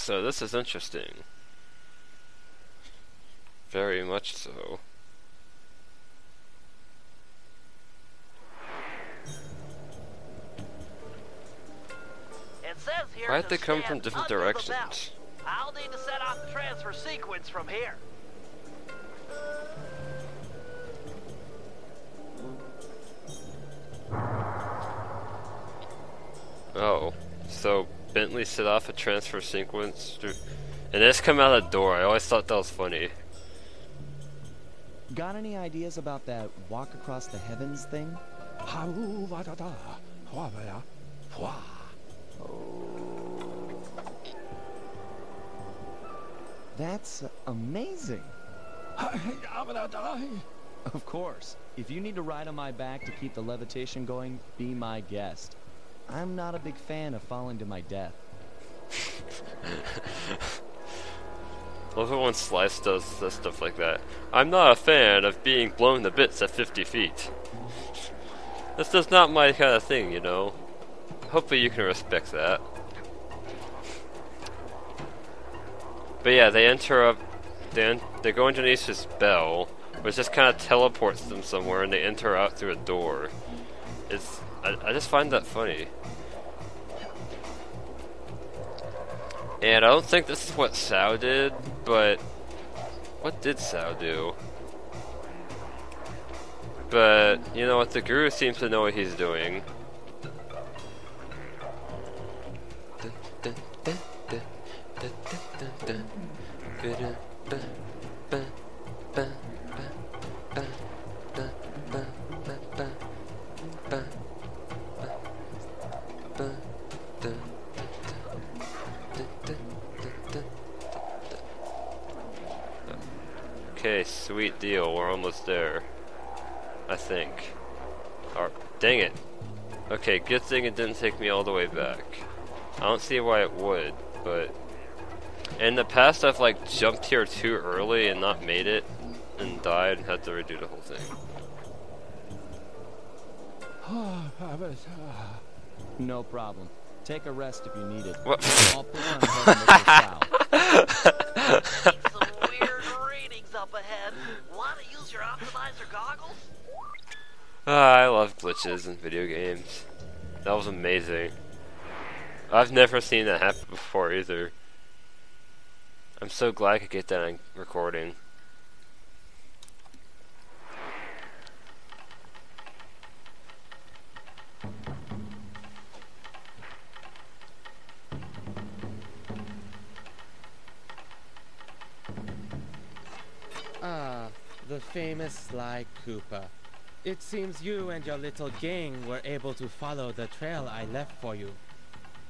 So this is interesting. Very much so. It says here Why'd to they come stand from different under the directions? belt. I'll need to set off the transfer sequence from here. Oh, so Bentley set off a transfer sequence through, and they just come out of the door. I always thought that was funny. Got any ideas about that walk across the heavens thing? That's amazing. Of course. If you need to ride on my back to keep the levitation going, be my guest. I'm not a big fan of falling to my death. Love it when Slice does stuff like that. I'm not a fan of being blown to bits at 50 feet. That's just not my kind of thing, you know. Hopefully you can respect that. But yeah, they enter up, they go underneath this bell, which just kind of teleports them somewhere, and they enter out through a door. I just find that funny. And I don't think this is what Tsao did, but what did Tsao do? But you know what, the Guru seems to know what he's doing. Okay, sweet deal, we're almost there. I think. Or, dang it. Okay, good thing it didn't take me all the way back. I don't see why it would, but in the past I've like jumped here too early and not made it and died and had to redo the whole thing. No problem. Take a rest if you need it. What? I'll put on Tsao. Some weird readings up ahead. Want to use your optimizer goggles? I love glitches in video games. That was amazing. I've never seen that happen before either. I'm so glad I could get that on recording. Ah, the famous Sly Cooper. It seems you and your little gang were able to follow the trail I left for you.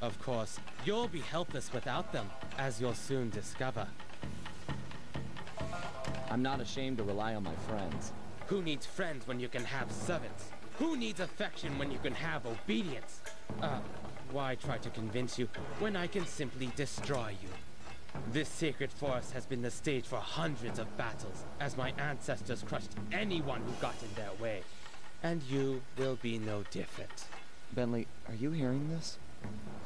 Of course, you'll be helpless without them, as you'll soon discover. I'm not ashamed to rely on my friends. Who needs friends when you can have servants? Who needs affection when you can have obedience? Why try to convince you when I can simply destroy you? This sacred forest has been the stage for hundreds of battles, as my ancestors crushed anyone who got in their way. And you will be no different. Bentley, are you hearing this?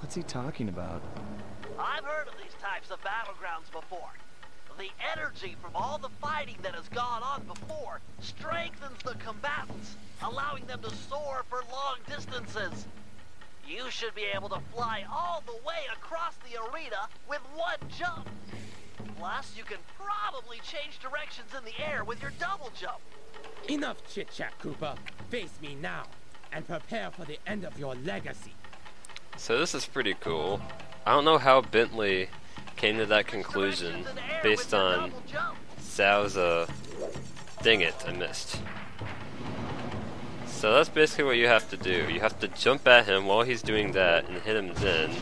What's he talking about? I've heard of these types of battlegrounds before. The energy from all the fighting that has gone on before strengthens the combatants, allowing them to soar for long distances. You should be able to fly all the way across the arena with one jump. Plus, you can probably change directions in the air with your double jump. Enough chit-chat, Cooper. Face me now, and prepare for the end of your legacy. So this is pretty cool. I don't know how Bentley came to that conclusion based on Tsao's, dang it, I missed. So that's basically what you have to do. You have to jump at him while he's doing that and hit him then,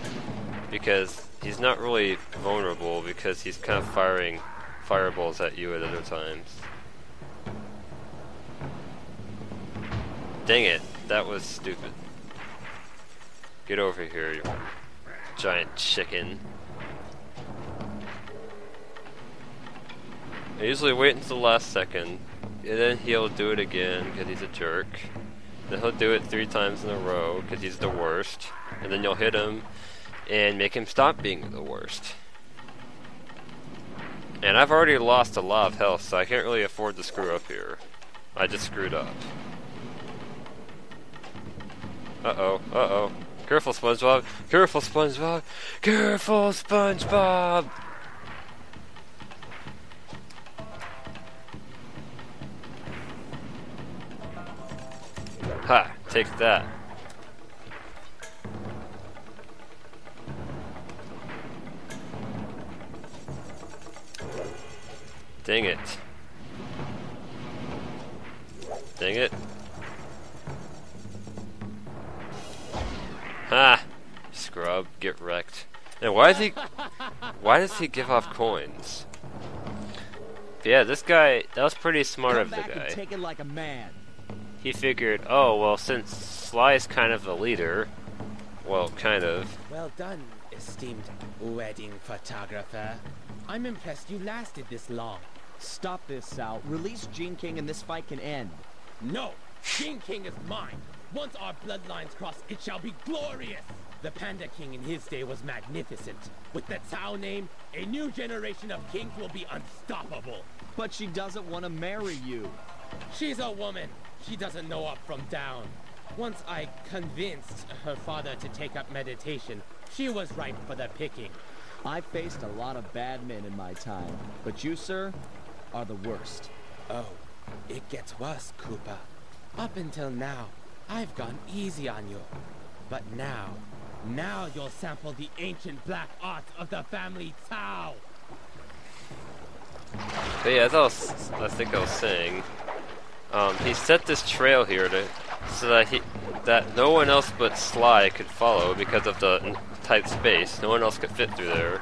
because he's not really vulnerable because he's kind of firing fireballs at you at other times. Dang it, that was stupid. Get over here, you giant chicken. I usually wait until the last second, and then he'll do it again because he's a jerk. Then he'll do it 3 times in a row because he's the worst. And then you'll hit him and make him stop being the worst. And I've already lost a lot of health, so I can't really afford to screw up here. I just screwed up. Uh-oh, uh-oh. Careful, SpongeBob! Careful, SpongeBob! Careful, SpongeBob! Ha! Take that. Dang it. Dang it. Ha! Scrub, get wrecked. And why does he give off coins? But yeah, this guy, that was pretty smart of the guy. Take it like a man. He figured, oh, well, since Sly's kind of the leader, well, kind of. Well done, esteemed wedding photographer. I'm impressed you lasted this long. Stop this, Tsao. Release Gene King and this fight can end. No! Gene King is mine! Once our bloodlines cross, it shall be glorious! The Panda King in his day was magnificent. With the Tsao name, a new generation of kings will be unstoppable. But she doesn't want to marry you. She's a woman. She doesn't know up from down. Once I convinced her father to take up meditation, she was ripe for the picking. I faced a lot of bad men in my time, but you, sir, are the worst. Oh, it gets worse, Koopa. Up until now, I've gone easy on you. But now you'll sample the ancient black art of the family Tsao. But yeah, as I think I was saying, he set this trail here so that no one else but Sly could follow because of the tight space. No one else could fit through there.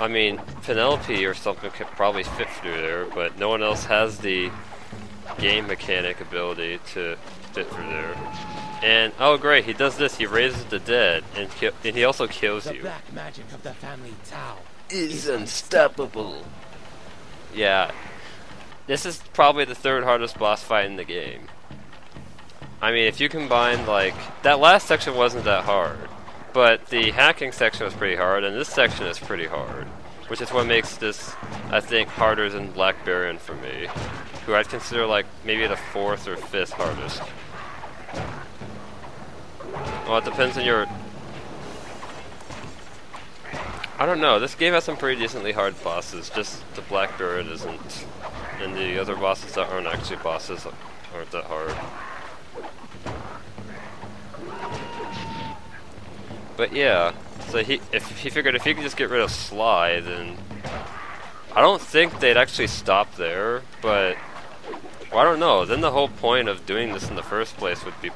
I mean, Penelope or something could probably fit through there, but no one else has the game mechanic ability to fit through there. And oh great, he does this. He raises the dead, and he also kills you. The black magic of the family Tsao is unstoppable. Yeah, this is probably the third hardest boss fight in the game. I mean, if you combine, like, that last section wasn't that hard, but the hacking section was pretty hard, and this section is pretty hard, which is what makes this, I think, harder than Black Baron for me, who I'd consider, like, maybe the 4th or 5th hardest. Well, it depends on your... I don't know, this game has some pretty decently hard bosses, just the Black Baron isn't, and the other bosses that aren't actually bosses aren't that hard. But yeah, so he figured if he could just get rid of Sly, then I don't think they'd actually stop there, but well, I don't know. Then the whole point of doing this in the first place would be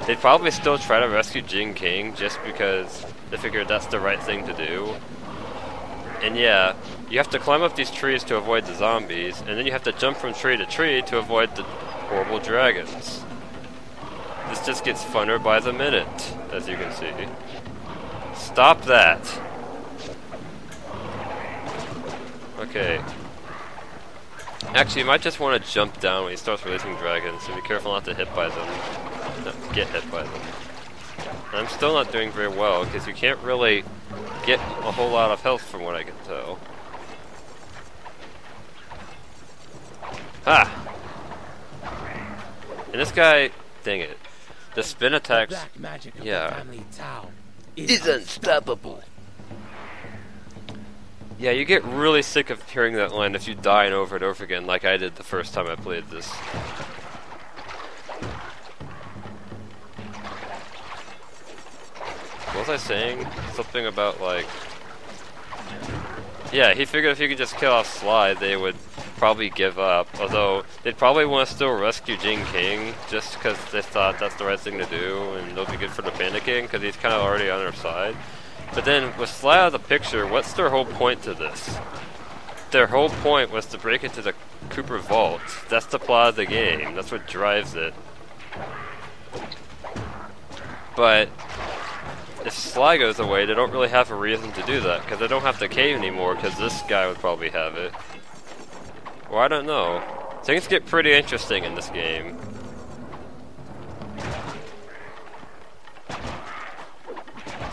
they'd probably still try to rescue Jing King just because they figured that's the right thing to do. And yeah, you have to climb up these trees to avoid the zombies, and then you have to jump from tree to tree to avoid the horrible dragons. This just gets funner by the minute, as you can see. Stop that! Okay. Actually, you might just want to jump down when he starts releasing dragons, so be careful not to hit by them. No, get hit by them. And I'm still not doing very well, because you can't really get a whole lot of health from what I can tell. Ha! And this guy, dang it. The spin attacks, the black magic of yeah, the family Tsao is unstoppable. Yeah, you get really sick of hearing that line if you die over and over again, like I did the first time I played this. What was I saying? Something about, like... Yeah, he figured if he could just kill off Sly, they would probably give up. Although, they'd probably want to still rescue Jing King, just because they thought that's the right thing to do, and it'll be good for the Panda King, because he's kind of already on their side. But then, with Sly out of the picture, what's their whole point to this? Their whole point was to break into the Cooper Vault. That's the plot of the game. That's what drives it. But if Sly goes away, they don't really have a reason to do that, because they don't have the cave anymore, because this guy would probably have it. Well, I don't know. Things get pretty interesting in this game.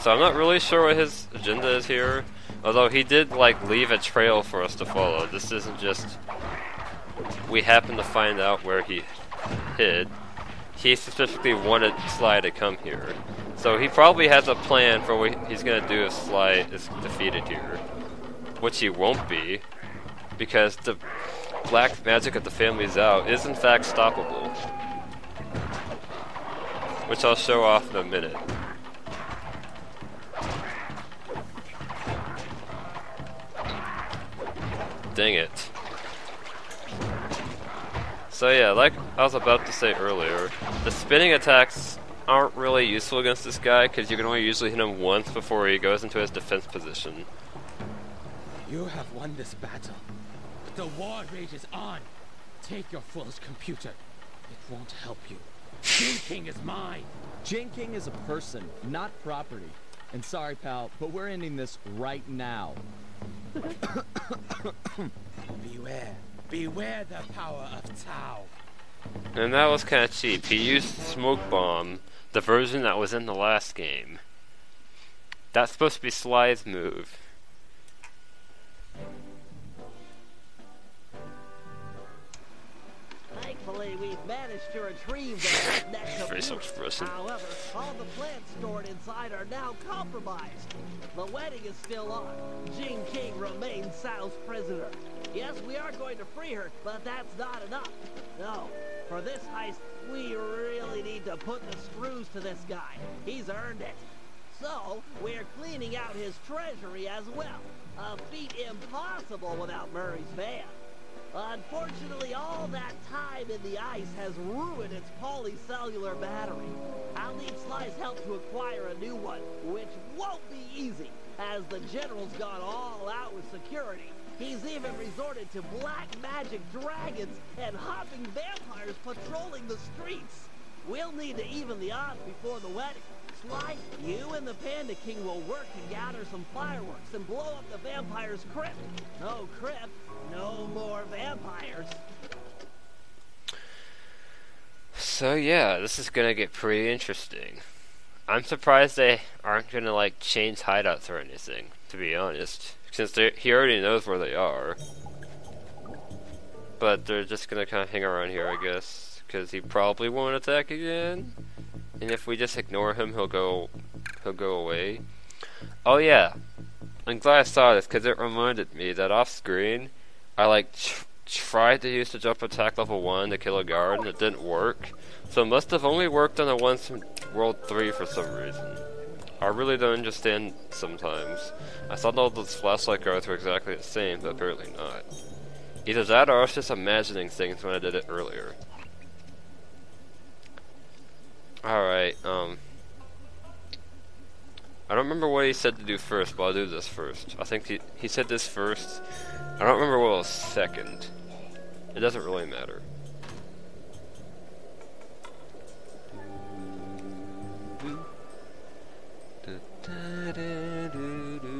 So I'm not really sure what his agenda is here, Although he did, like, leave a trail for us to follow. This isn't just... we happen to find out where he hid. He specifically wanted Sly to come here. So he probably has a plan for what he's gonna do if Sly is defeated here. Which he won't be. Because the black magic of the family Tsao is in fact stoppable. Which I'll show off in a minute. Dang it. So yeah, like I was about to say earlier, the spinning attacks aren't really useful against this guy because you can only usually hit him once before he goes into his defense position. You have won this battle, but the war rages on. Take your fool's computer. It won't help you. Jin King is mine. Jin King is a person, not property. And sorry, pal, but we're ending this right now. Beware. Beware the power of Tsao. And that was kind of cheap. He used Smoke Bomb, the version that was in the last game. That's supposed to be Sly's move. Thankfully, we've managed to retrieve the next Facial expression. However, all the plants stored inside are now compromised. The wedding is still on. Jin King remains Tsao's prisoner. Yes, we are going to free her, but that's not enough. No, for this heist, we really need to put the screws to this guy. He's earned it. So, we're cleaning out his treasury as well. A feat impossible without Murray's van. Unfortunately, all that time in the ice has ruined its polycellular battery. I'll need Sly's help to acquire a new one, which won't be easy, as the General's gone all out with security. He's even resorted to black magic dragons and hopping vampires patrolling the streets. We'll need to even the odds before the wedding. Sly, you and the Panda King will work to gather some fireworks and blow up the vampire's crypt. No crypt, no more vampires. So yeah, this is gonna get pretty interesting. I'm surprised they aren't gonna like change hideouts or anything, to be honest. Since he already knows where they are. But they're just gonna kind of hang around here, I guess. Because he probably won't attack again. And if we just ignore him, he'll go away. Oh yeah, I'm glad I saw this because it reminded me that off screen, I like tried to use the jump attack level 1 to kill a guard and it didn't work. So it must have only worked on the ones from World 3 for some reason. I really don't understand sometimes. I thought all those flashlight guards were exactly the same, but apparently not. Either that or I was just imagining things when I did it earlier. Alright, I don't remember what he said to do first, but I'll do this first. I think he said this first. I don't remember what was second. It doesn't really matter.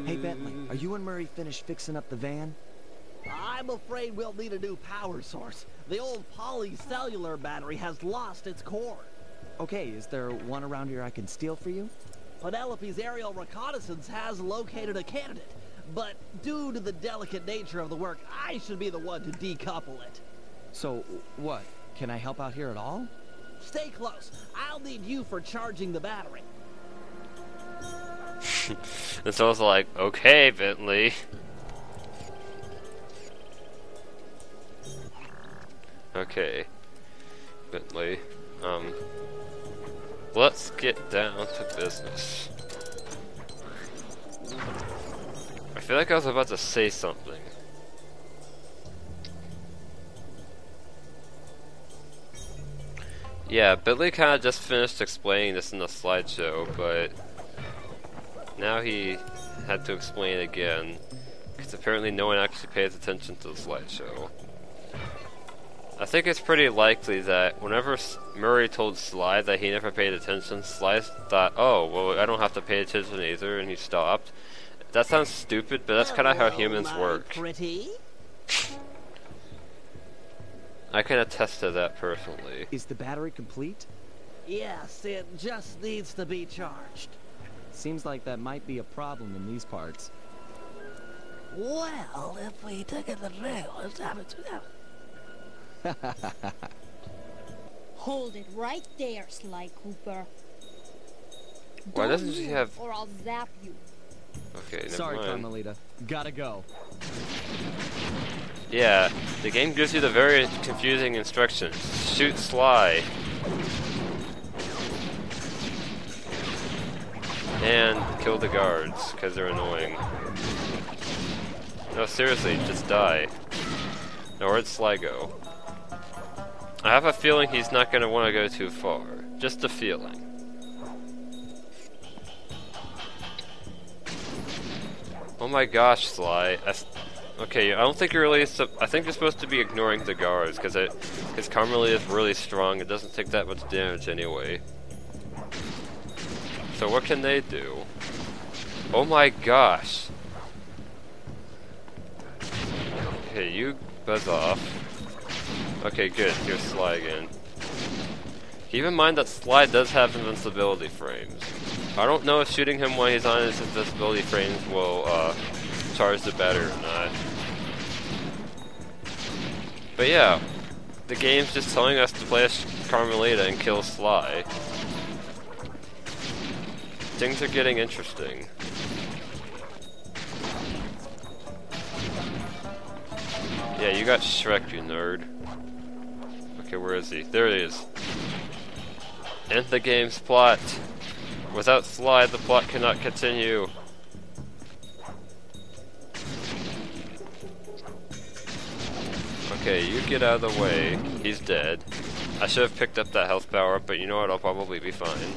Hey, Bentley, are you and Murray finished fixing up the van? I'm afraid we'll need a new power source. The old polycellular battery has lost its core. Okay, is there one around here I can steal for you? Penelope's aerial reconnaissance has located a candidate, but due to the delicate nature of the work, I should be the one to decouple it. So, what? Can I help out here at all? Stay close. I'll need you for charging the battery. And so I was like, okay, Bentley. Okay, Bentley. Let's get down to business. I feel like I was about to say something. Yeah, Bentley kind of just finished explaining this in the slideshow, but now he had to explain it again, because apparently no one actually pays attention to the slideshow. I think it's pretty likely that whenever Murray told Sly that he never paid attention, Sly thought, oh, well, I don't have to pay attention either, and he stopped. That sounds stupid, but that's kind of how humans work. Pretty? I can attest to that personally. Is the battery complete? Yes, it just needs to be charged. Seems like that might be a problem in these parts. Well, if we took it the trailers, Hold it right there, Sly Cooper. Why Don't doesn't she move, have... or I'll zap you. Okay, never Sorry, mind. Carmelita. Gotta go. Yeah, the game gives you the very confusing instructions. Shoot Sly. And kill the guards, because they're annoying. No, seriously, just die. Now, where'd Sly go? I have a feeling he's not going to want to go too far. Just a feeling. Oh my gosh, Sly. Okay, I don't think you're really... I think you're supposed to be ignoring the guards, because Carmelita is really strong. It doesn't take that much damage anyway. So what can they do? Oh my gosh. Okay, you buzz off. Okay, good. Here's Sly again. Keep in mind that Sly does have invincibility frames. I don't know if shooting him when he's on his invincibility frames will charge the battery or not. But yeah, the game's just telling us to play as Carmelita and kill Sly. Things are getting interesting. Yeah, you got Shrek, you nerd. Okay, where is he? There he is. End the game's plot. Without Sly, the plot cannot continue. Okay, you get out of the way. He's dead. I should have picked up that health power up, but you know what? I'll probably be fine.